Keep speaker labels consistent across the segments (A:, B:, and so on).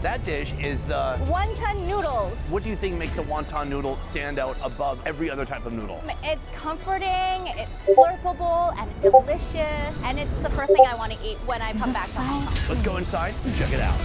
A: That dish is the
B: wonton noodles.
A: What do you think makes the wonton noodle stand out above every other type of noodle?
B: It's comforting, it's slurpable, and delicious, and it's the first thing I want to eat when I come back to Hong Kong.
A: Let's go inside and check it out.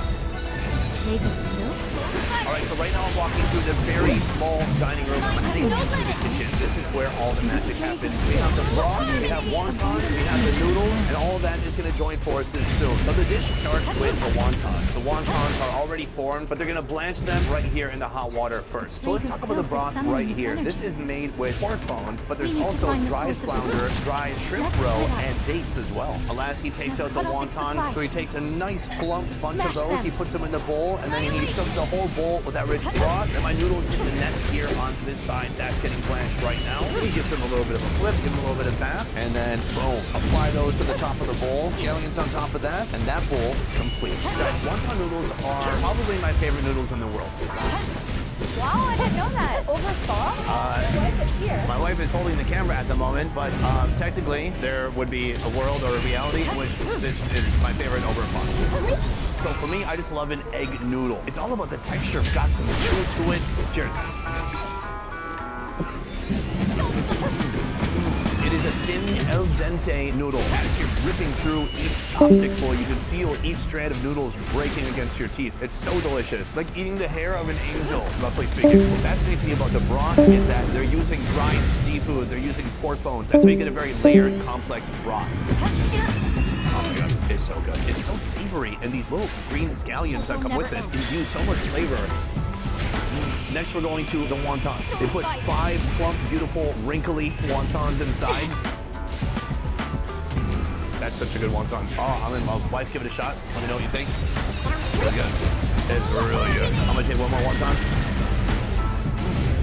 A: All right, so right now I'm walking through the very small dining room. I'm heading into the kitchen. This is where all the magic happens. We have the broth, we have wontons, we have the noodles, and all of that is going to join forces soon. So the dish starts with the wontons. The wontons are already formed, but they're going to blanch them right here in the hot water first. So let's talk about the broth right here. This is made with pork bones, but there's also dried flounder, dried shrimp roe, and dates as well. Alas, he takes out the wontons, so he takes a nice plump bunch of those, he puts them in the bowl, and then he shoves the whole bowl with that rich broth, and my noodles hit the net here onto this side. That's getting blanched right now. He gives them a little bit of a flip, give them a little bit of bath, and then boom, apply those to the top of the bowl. Scallions on top of that, and that bowl is complete. Guys, wonton noodles are probably my favorite noodles in the world.
B: Wow, I didn't know that. Over thaw? Your wife is here.
A: My wife is holding the camera at the moment, but technically there would be a world or a reality in which this is my favorite over thaw. So for me, I just love an egg noodle. It's all about the texture. It's got some chew to it. Cheers. It is a thin, al dente noodle. As you're ripping through each chopstick full, you can feel each strand of noodles breaking against your teeth. It's so delicious. Like eating the hair of an angel, roughly speaking. What fascinates me about the broth is that they're using dried seafood. They're using pork bones. That's how you get a very layered, complex broth. Oh my god, it's so good. It's so savory, and these little green scallions that come with it infuse so much flavor. Next, we're going to the wontons. They put 5 plump, beautiful, wrinkly wontons inside. That's such a good wonton. Oh, I'm in love. Wife, give it a shot. Let me know what you think. Really good. It's really good. I'm gonna take one more wonton.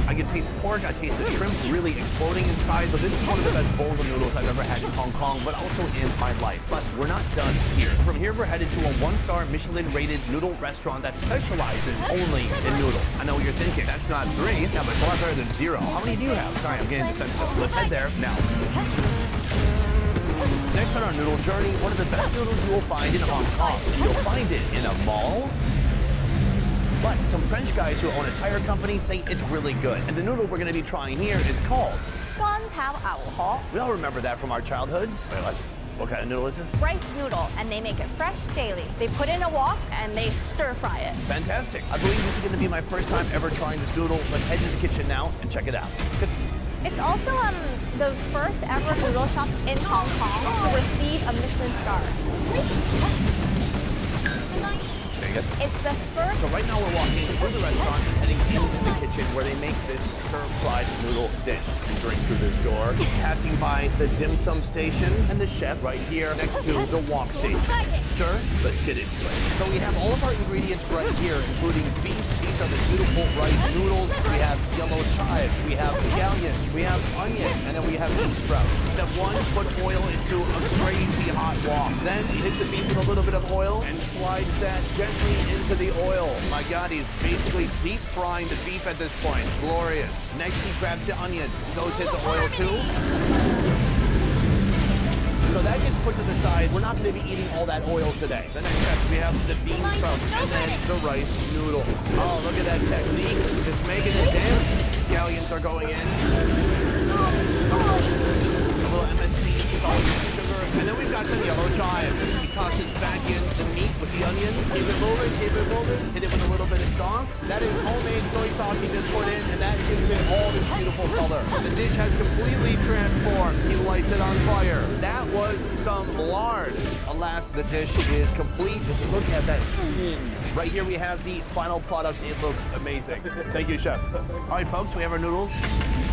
A: I can taste pork, I taste the shrimp really exploding inside. So this is one of the best bowls of noodles I've ever had in Hong Kong, but also in my life. But we're not done here. From here, we're headed to a 1-star Michelin-rated noodle restaurant that specializes only in noodles. I know what you're thinking. That's not 3. Yeah, but it's a lot better than 0. How many do you have? Sorry, I'm getting defensive. Let's head there now. Next on our noodle journey, one of the best noodles you will find in Hong Kong. You'll find it in a mall, but some French guys who own a tire company say it's really good. And the noodle we're going to be trying here is called
B: Guan Tao Ao Ho.
A: We all remember that from our childhoods. Wait, what kind of noodle is it?
B: Rice noodle, and they make it fresh daily. They put in a wok and they stir fry it.
A: Fantastic. I believe this is going to be my first time ever trying this noodle. Let's head to the kitchen now and check it out. Good.
B: It's also the first ever noodle shop in Hong Kong to receive a Michelin star. It's the first.
A: So right now we're walking through the restaurant and heading into the kitchen where they make this stir-fried noodle dish. Entering through this door, passing by the dim sum station and the chef right here next to the wok station. Sir, let's get into it. So we have all of our ingredients right here, including beef. These are the beautiful rice noodles. We have yellow chives. We have scallions. We have onion, and then we have bean sprouts. Step 1, put oil into a crazy hot wok. Then he hits the beef with a little bit of oil and slides that gently into the oil. My god, he's basically deep frying the beef at this point. Glorious. Next, he grabs the onions. Those hit the oil too. So that gets put to the side. We're not going to be eating all that oil today. The next step, we have the bean sprouts and then the rice noodles. Oh, look at that technique. Just making it dance. Scallions are going in. A little MSG, salt, sugar, and then we've got some yellow chives. He tosses back in the meat with the onion. Keep it moving, keep it moving. Hit it with a little bit of sauce. That is homemade soy sauce he just put in, and that gives it all this beautiful color. The dish has completely transformed. He lights it on fire. That was some lard. Alas, the dish is complete. Just look at that. Right here we have the final product. It looks amazing. Thank you, chef. All right, folks, we have our noodles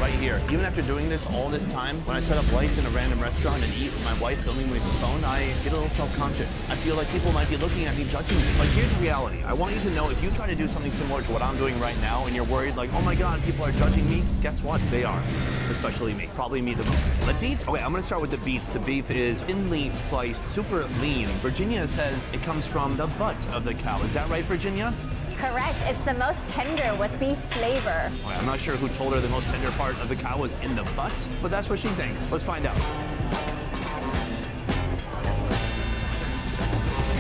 A: right here. Even after doing this all this time, when I set up lights in a random restaurant and eat with my wife filming me with the phone, I get a little self-conscious. I feel like people might be looking at me, judging me. Like, here's the reality. I want you to know if you try to do something similar to what I'm doing right now and you're worried like, oh my god, people are judging me, guess what? They are. Especially me. Probably me the most. Let's eat. Okay, I'm gonna start with the beef. The beef is thinly sliced, super lean. Virginia says it comes from the butt of the cow. Is that right, Virginia?
B: Correct. It's the most tender with beef flavor.
A: Okay, I'm not sure who told her the most tender part of the cow was in the butt, but that's what she thinks. Let's find out.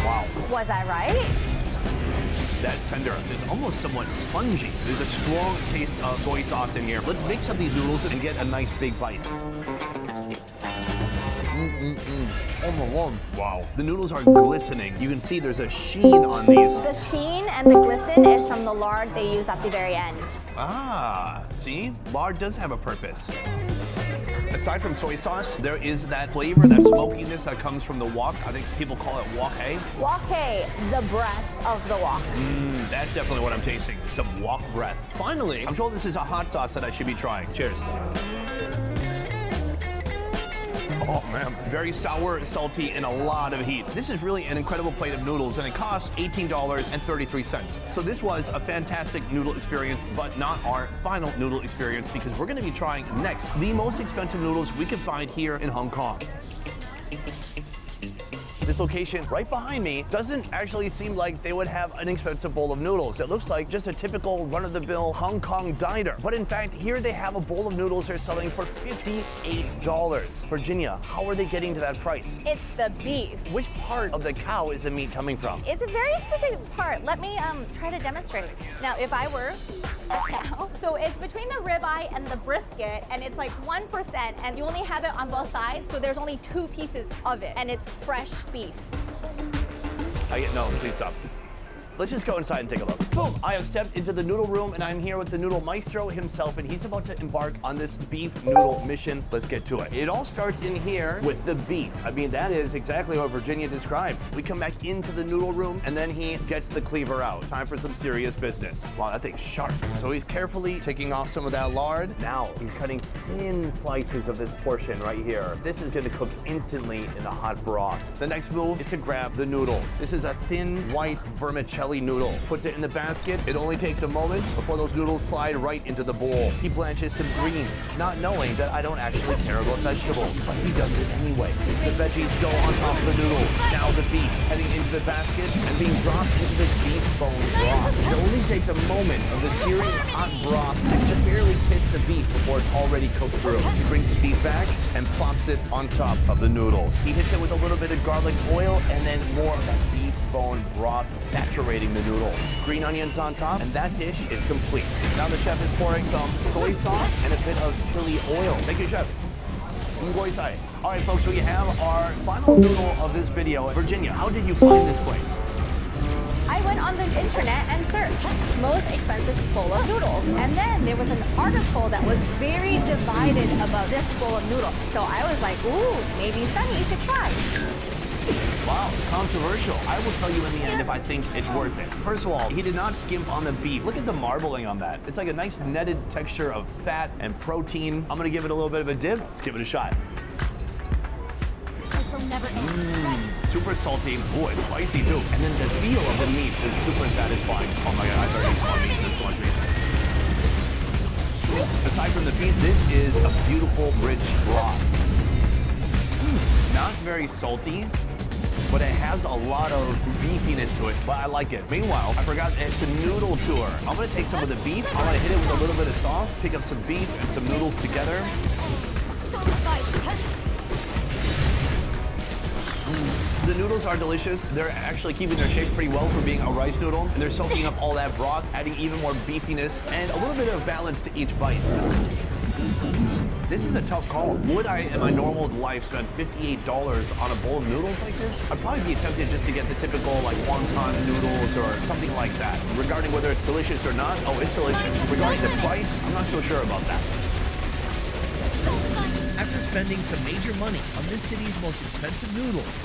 A: Wow.
B: Was I right?
A: That's tender. It's almost somewhat spongy. There's a strong taste of soy sauce in here. Let's mix up these noodles and get a nice big bite. Oh my God. Wow. The noodles are glistening. You can see there's a sheen on these.
B: The sheen and the glisten is from the lard they use at the very end.
A: Ah, see? Lard does have a purpose. Aside from soy sauce, there is that flavor, that smokiness that comes from the wok. I think people call it wok hei.
B: Wok hei, the breath of the wok.
A: That's definitely what I'm tasting. Some wok breath. Finally, I'm told this is a hot sauce that I should be trying. Cheers. Oh man, very sour, salty, and a lot of heat. This is really an incredible plate of noodles, and it costs $18.33. So this was a fantastic noodle experience, but not our final noodle experience, because we're gonna be trying next the most expensive noodles we could find here in Hong Kong. This location right behind me doesn't actually seem like they would have an expensive bowl of noodles. It looks like just a typical run-of-the-mill Hong Kong diner. But in fact, here they have a bowl of noodles they're selling for $58. Virginia, how are they getting to that price?
B: It's the beef.
A: Which part of the cow is the meat coming from?
B: It's a very specific part. Let me try to demonstrate. Now, if I were a cow, so it's between the ribeye and the brisket, and it's like 1%, and you only have it on both sides, so there's only 2 pieces of it, and it's fresh beef.
A: No, please stop. Let's just go inside and take a look. Boom! I have stepped into the noodle room, and I'm here with the noodle maestro himself, and he's about to embark on this beef noodle mission. Let's get to it. It all starts in here with the beef. I mean, that is exactly what Virginia described. We come back into the noodle room, and then he gets the cleaver out. Time for some serious business. Wow, that thing's sharp. So he's carefully taking off some of that lard. Now, he's cutting thin slices of this portion right here. This is gonna cook instantly in the hot broth. The next move is to grab the noodles. This is a thin, white vermicelli noodle. Puts it in the basket. It only takes a moment before those noodles slide right into the bowl. He blanches some greens, not knowing that I don't actually care about vegetables, but he does it anyway. The veggies go on top of the noodles. Now the beef heading into the basket and being dropped into the beef bone broth. It only takes a moment of the searing hot broth to just barely kiss the beef before it's already cooked through. He brings the beef back and plops it on top of the noodles. He hits it with a little bit of garlic oil and then more of that beef bone broth saturating the noodles. Green onions on top, and that dish is complete. Now the chef is pouring some soy sauce and a bit of chili oil. Thank you, chef. All right, folks, we have our final noodle of this video. Virginia, how did you find this place?
B: I went on the internet and searched most expensive bowl of noodles. And then there was an article that was very divided about this bowl of noodles. So I was like, ooh, maybe Sunny should try.
A: Wow, controversial. I will tell you in the end if I think it's worth it. First of all, he did not skimp on the beef. Look at the marbling on that. It's like a nice netted texture of fat and protein. I'm gonna give it a little bit of a dip. Let's give it a shot. Super salty. Oh, it's spicy too. And then the feel of the meat is super satisfying. Oh my God, I've already eaten meat. There's so much meat. Aside from the beef, this is a beautiful, rich broth. Not very salty, but it has a lot of beefiness to it, but I like it. Meanwhile, I forgot it's a noodle tour. I'm gonna take some of the beef, I'm gonna hit it with a little bit of sauce, pick up some beef and some noodles together. The noodles are delicious. They're actually keeping their shape pretty well for being a rice noodle, and they're soaking up all that broth, adding even more beefiness and a little bit of balance to each bite. This is a tough call. Would I, in my normal life, spend $58 on a bowl of noodles like this? I'd probably be tempted just to get the typical like wonton noodles or something like that. Regarding whether it's delicious or not, oh, it's delicious. Regarding the price, I'm not so sure about that.
C: After spending some major money on this city's most expensive noodles,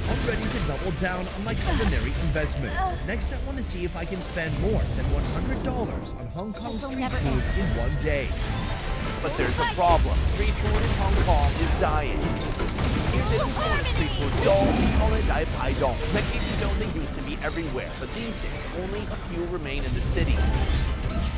C: I'm ready to double down on my culinary investments. Next, I want to see if I can spend more than $100 on Hong Kong street food in one day.
A: But there's a problem. Street food in Hong Kong is dying. Here they don't call it street food. Don't call it Dai Pai Dong. Decades ago, they used to be everywhere, but these days, only a few remain in the city.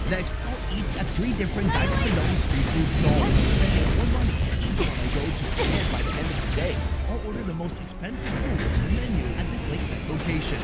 C: Next, I'll eat at 3 different Dai Pai Dong street food stalls. I make more money each one I go to, and by the end of the day, I'll order the most expensive food on the menu at this late-night location.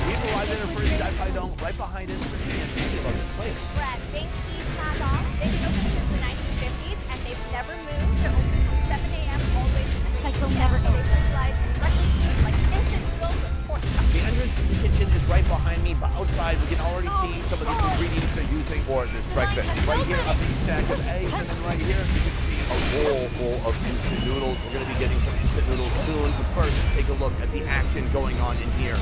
A: We've arrived at our first Dai Pai Dong right behind us. Thinking about this place.
B: We're at Bing Yi Pa Dong. They've been open since the 1950s, and they've never moved. They're open from 7 a.m. all the way to 6 p.m. They just slide directly to like instant noodles with pork.
A: The entrance Lauren's kitchen is right behind me, but outside we can already see some of the ingredients they're using for this breakfast. Right here, a big stack of eggs, and then right here, you can see a bowl full of instant noodles. We're going to be getting some instant noodles soon, but first, take a look at the action going on in here.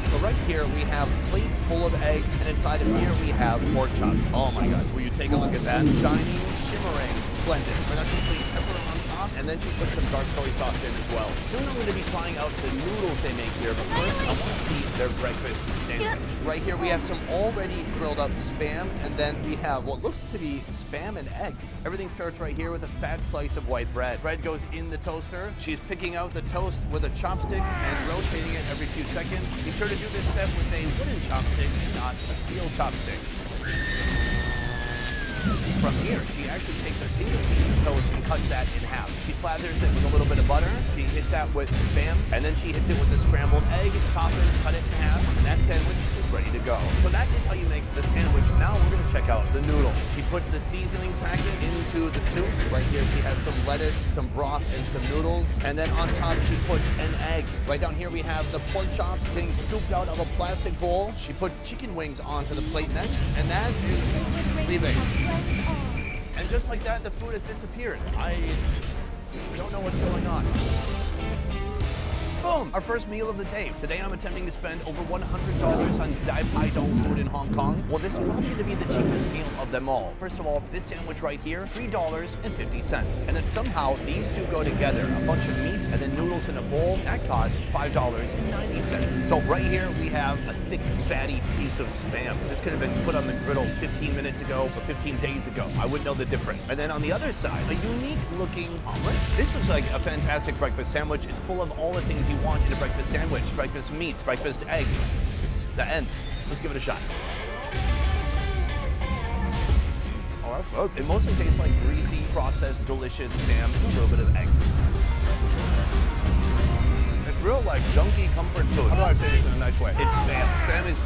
A: So right here we have plates full of eggs, and inside of here we have pork chops. Oh my God, will you take a look at that? Shining, shimmering, splendid. We're not just putting pepper on top, and then she put some dark soy sauce in as well. Soon I'm going to be trying out the noodles they make here, but first I want to see their breakfast sandwich. Right here we have some already grilled up Spam, and then we have what looks to be Spam and eggs. Everything starts right here with a fat slice of white bread. Bread goes in the toaster. She's picking out the toast with a chopstick and rotating it every few seconds. Be sure to do this step with a wooden chopstick, not a steel chopstick. From here, she actually takes a single piece of toast and cuts that in half. She slathers it with a little bit of butter. She hits that with Spam, and then she hits it with the scrambled egg, top it, cut it in half, and that sandwich is ready to go. So that is how you make the sandwich. Now we're going to check out the noodles. She puts the seasoning packet into the soup. Right here, she has some lettuce, some broth, and some noodles. And then on top, she puts an egg. Right down here, we have the pork chops getting scooped out of a plastic bowl. She puts chicken wings onto the plate next, and that is leaving. And just like that, the food has disappeared. I don't know what's going on. Boom! Our first meal of the day. Today I'm attempting to spend over $100 on Dai Pai Dong food in Hong Kong. Well, this is probably going to be the cheapest meal of them all. First of all, this sandwich right here, $3.50. And then somehow these two go together. A bunch of meat and then noodles in a bowl. That costs $5.90. So right here we have a thick, fatty piece of Spam. This could have been put on the griddle 15 minutes ago or 15 days ago. I wouldn't know the difference. And then on the other side, a unique looking omelet. This looks like a fantastic breakfast sandwich. It's full of all the things you want in a breakfast sandwich. Breakfast meat, breakfast egg. The ends. Let's give it a shot. Oh, that's good. It mostly tastes like greasy, processed, delicious Spam with a little bit of egg. It's real like junky comfort food. How do I say this in a nice way? It's Spam. Spam is,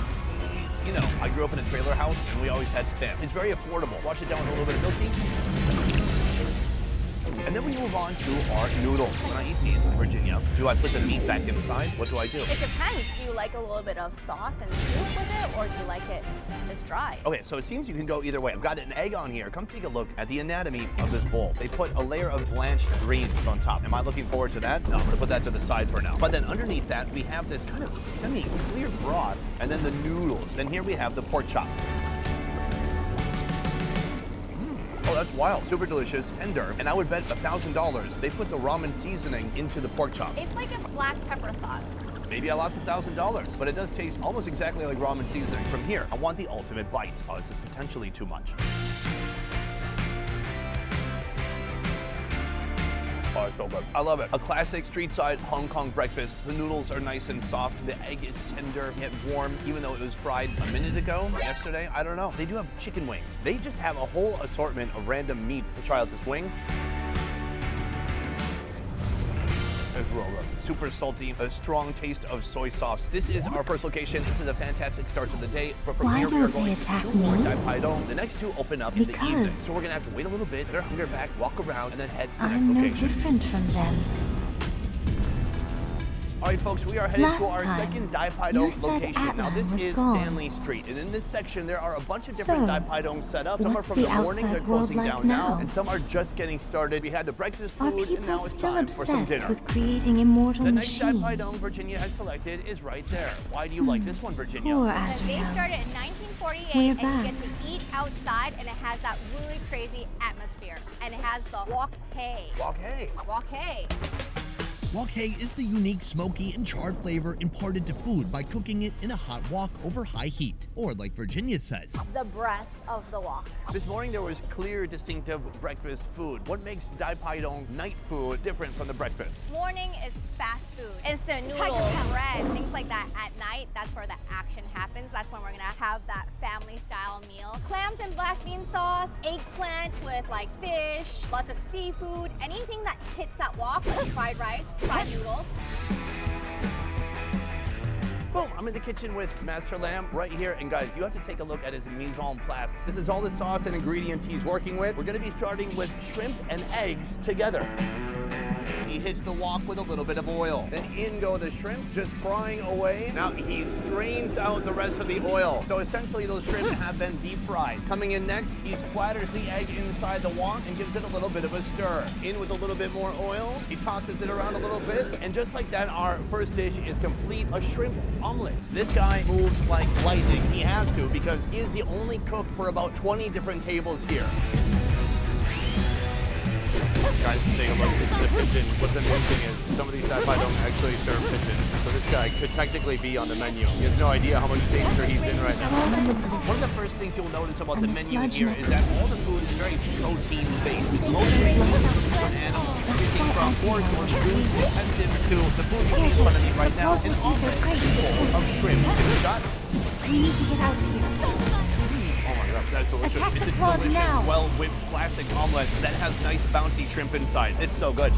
A: you know, I grew up in a trailer house and we always had Spam. It's very affordable. Wash it down with a little bit of milk tea. And then we move on to our noodles. When I eat these, Virginia, do I put the meat back inside? What do I do?
B: It depends. Do you like a little bit of sauce and soup with it, or do you like it just dry?
A: Okay, so it seems you can go either way. I've got an egg on here. Come take a look at the anatomy of this bowl. They put a layer of blanched greens on top. Am I looking forward to that? No, I'm gonna put that to the side for now. But then underneath that, we have this kind of semi-clear broth, and then the noodles. Then here we have the pork chop. Oh, that's wild. Super delicious, tender, and I would bet $1,000 they put the ramen seasoning into the pork chop.
B: It's like a black pepper sauce.
A: Maybe I lost $1,000, but it does taste almost exactly like ramen seasoning. From here, I want the ultimate bite. Oh, this is potentially too much. Oh, it's so good. I love it. A classic street side Hong Kong breakfast. The noodles are nice and soft. The egg is tender yet warm, even though it was fried a minute ago, yesterday. I don't know. They do have chicken wings. They just have a whole assortment of random meats. Let's try out this wing. It's real good. Super salty, a strong taste of soy sauce. This is our first location. This is a fantastic start to the day. But from here, we are going to 2 more Dai Pai Dong. The next 2 open up in the evening. So we're gonna have to wait a little bit, get our hunger back, walk around, and then head to the next
D: I'm no
A: location.
D: different from them.
A: All right, folks, we are headed to our second Dai Pai Dong
D: you said
A: location. Now, this
D: Atlan was
A: is
D: gone.
A: Stanley Street, and in this section, there are a bunch of different
D: So,
A: Dai Pai Dong set up. Some are
D: what's
A: from the
D: the
A: morning, they're
D: outside world
A: closing
D: like
A: down now,
D: now?
A: and some are just getting started. We had the breakfast
D: Are
A: food, and
D: people
A: now it's
D: still
A: time for some
D: obsessed
A: dinner.
D: with creating immortal
A: The next Dai Pai
D: machines?
A: Dong Virginia has selected is right there. Why do you like this one, Virginia?
D: Poor
B: Because they
D: Azrael.
B: started in 1948,
D: We're
B: and
D: back.
B: you get to eat outside, and it has that really crazy atmosphere. And it has the wok hei.
A: Wok hei.
B: Wok hei.
C: Wok hei is the unique smoky and charred flavor imparted to food by cooking it in a hot wok over high heat, or like Virginia says,
B: The breath of the wok.
A: This morning there was clear, distinctive breakfast food. What makes Dai Pai Dong night food different from the breakfast?
B: Morning is fast food. Instant noodles, bread, things like that. At night, that's where the action happens. That's when we're gonna have that family style meal. Clams and black bean sauce, eggplant with like fish, lots of seafood, anything that hits that wok, like fried rice, fried noodles.
A: Boom, I'm in the kitchen with Master Lamb right here. And guys, you have to take a look at his mise en place. This is all the sauce and ingredients he's working with. We're gonna be starting with shrimp and eggs together. He hits the wok with a little bit of oil. Then in go the shrimp, just frying away. Now he strains out the rest of the oil. So essentially those shrimp have been deep fried. Coming in next, he splatters the egg inside the wok and gives it a little bit of a stir. In with a little bit more oil. He tosses it around a little bit. And just like that, our first dish is complete, a shrimp omelet. This guy moves like lightning. He has to because he is the only cook for about 20 different tables here. Guys, take a look. This is a pigeon. What's amazing is some of these Dai Pai don't actually serve pigeons. So this guy could technically be on the menu. He has no idea how much danger he's in right now. One of the first things you'll notice about the menu here is that all the food is very protein-based. Mostly from animals. Everything from pork or beef, intestines to the food you see in front of me right now. An omelet full of shrimp. Give it a shot.
D: We need to get out of here.
A: Oh my gosh, that's delicious.
D: Attack
A: It's
D: the
A: a
D: claws
A: delicious,
D: now.
A: well-whipped classic omelet that has nice bouncy shrimp inside. It's so good.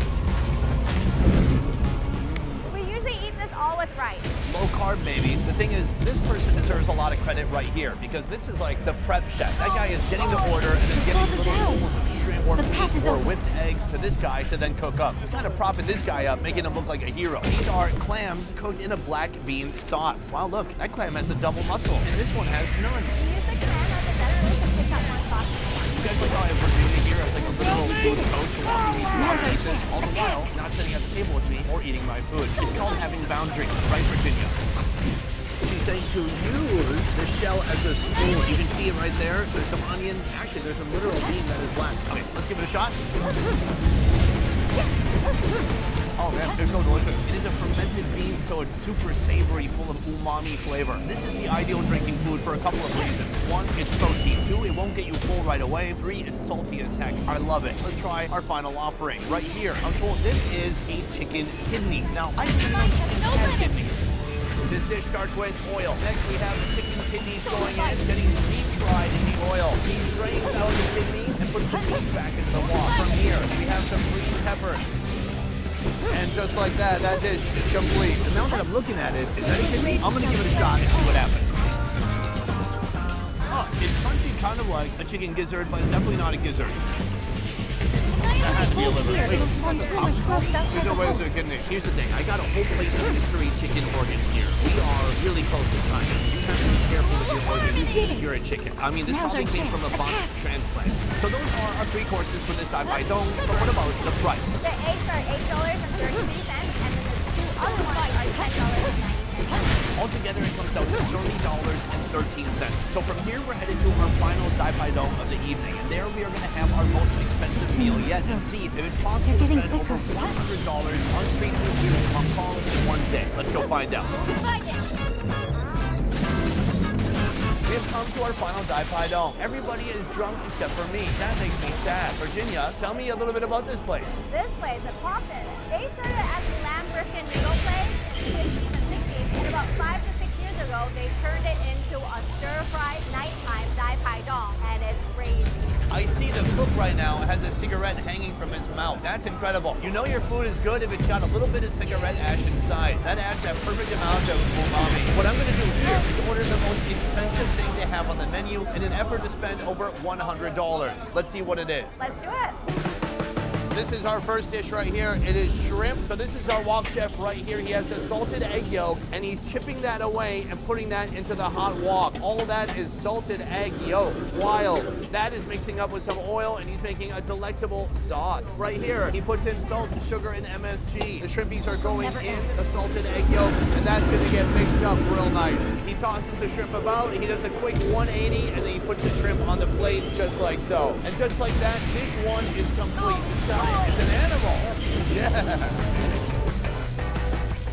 B: We usually eat this all with rice.
A: Low carb, baby. The thing is, this person deserves a lot of credit right here because this is like the prep chef. That guy is getting the order and then getting little bowls of shrimp or
D: The path
A: meat
D: is
A: or
D: open.
A: whipped eggs to this guy to then cook up. It's kind of propping this guy up, making him look like a hero. These are clams cooked in a black bean sauce. Wow, look, that clam has a double muscle and this one has none.
B: We use the clam as a better way to pick up more sauce.
A: You guys look how Virginia here as like a literal food coach walking me through how to eat this, all the while not sitting at the table with me or eating my food. It's called having boundaries, right, Virginia? She's saying to use the shell as a spoon. You can see it right there. There's some onion. Actually, there's a literal bean that is black. Okay, let's give it a shot. Oh man, it's so delicious. It is a fermented bean, so it's super savory, full of umami flavor. This is the ideal drinking food for a couple of reasons. One, it's protein. Two, it won't get you full right away. Three, it's salty as heck. I love it. Let's try our final offering. Right here, I'm told this is a chicken kidney. Now, I didn't know chickens had kidneys. This dish starts with oil. Next, we have the chicken kidneys going in, getting deep fried in the oil. He strains out the kidneys and puts the meat back into the wok. From here, we have some green peppers. And just like that, that dish is complete. And now that I'm looking at it, is that a kidney? I'm gonna give it a shot and see what happens. Oh, it's crunchy, kind of like a chicken gizzard, but it's definitely not a gizzard. That has to be a liver. Wait, there's no way it's a kidney. Here's the thing, I got a whole plate of mystery chicken organs here. We are really close to time. You have to be careful with your organs if you're a chicken. I mean, this probably came from a botched transplant. So those are our 3 courses for this Dai Pai Dong. But what about the price?
B: The eggs are $8.33, and then the 2 other ones are $10.90.
A: Altogether, it comes out to $30.13. So from here, we're headed to our final Dai Pai Dong of the evening. And there we are going to have our most expensive meal yet and see if it's possible to spend over $100 on street food here in Hong Kong in one day. Let's go find out. We have come to our final Dai Pai Dong. Everybody is drunk except for me. That makes me sad. Virginia, tell me a little bit about this place.
B: This place, at Poppin, they started as a lamb brisket noodle place in the 50s and 60s, and about 5 to 6 years ago, they turned it into a stir-fried nighttime Dai Pai Dong, and it's crazy.
A: I see the cook right now has a cigarette hanging from his mouth. That's incredible. You know your food is good if it's got a little bit of cigarette ash inside. That adds that perfect amount of umami. What I'm going to do here is order the most expensive thing they have on the menu in an effort to spend over $100. Let's see what it is.
B: Let's do it.
A: This is our first dish right here. It is shrimp. So this is our wok chef right here. He has a salted egg yolk, and he's chipping that away and putting that into the hot wok. All of that is salted egg yolk. Wild. That is mixing up with some oil, and he's making a delectable sauce. Right here, he puts in salt, sugar, and MSG. The shrimpies are going in the salted egg yolk, and that's gonna get mixed up real nice. He tosses the shrimp about, he does a quick 180, and then he puts the shrimp on the plate just like so. And just like that, dish 1 is complete. This guy is an animal. Yeah.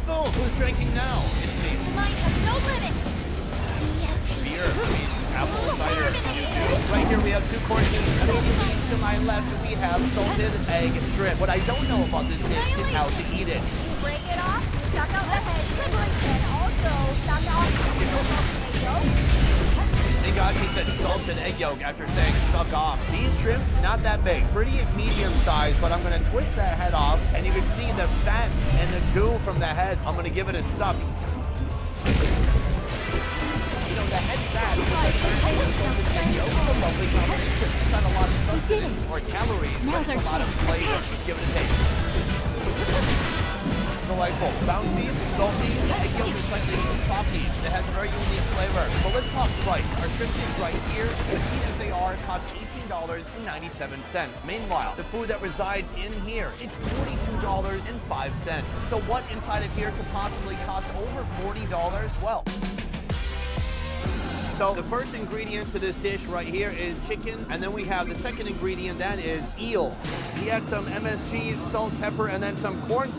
A: Oh, who's drinking now? It's me.
B: Mine has no limit.
A: Beer, apple cider. Right here we have 2 courses. Immediately to my left we have salted egg shrimp. What I don't know about this dish is how to eat it.
B: You break it off, suck out the head, and also suck out the egg yolk.
A: Thank God he said salted egg yolk after saying suck off. These shrimp, not that big. Pretty medium size, but I'm gonna twist that head off and you can see the fat and the goo from the head. I'm gonna give it a suck. You know, the head fat with the fat and salted egg yolk is a lovely combination. It's not a lot of substance or calories, but it's a lot of flavor. Let's give it a taste. Delightful. Bouncy, salty, egg yolk is slightly softy. It has a very unique flavor. But let's talk price. Our shrimp sticks right here, petite as they are, cost $18.97. Meanwhile, the food that resides in here, it's $42.05. So what inside of here could possibly cost over $40? Well, so the first ingredient to this dish right here is chicken, and then we have the second ingredient, that is eel. We add some MSG, salt, pepper, and then some coarse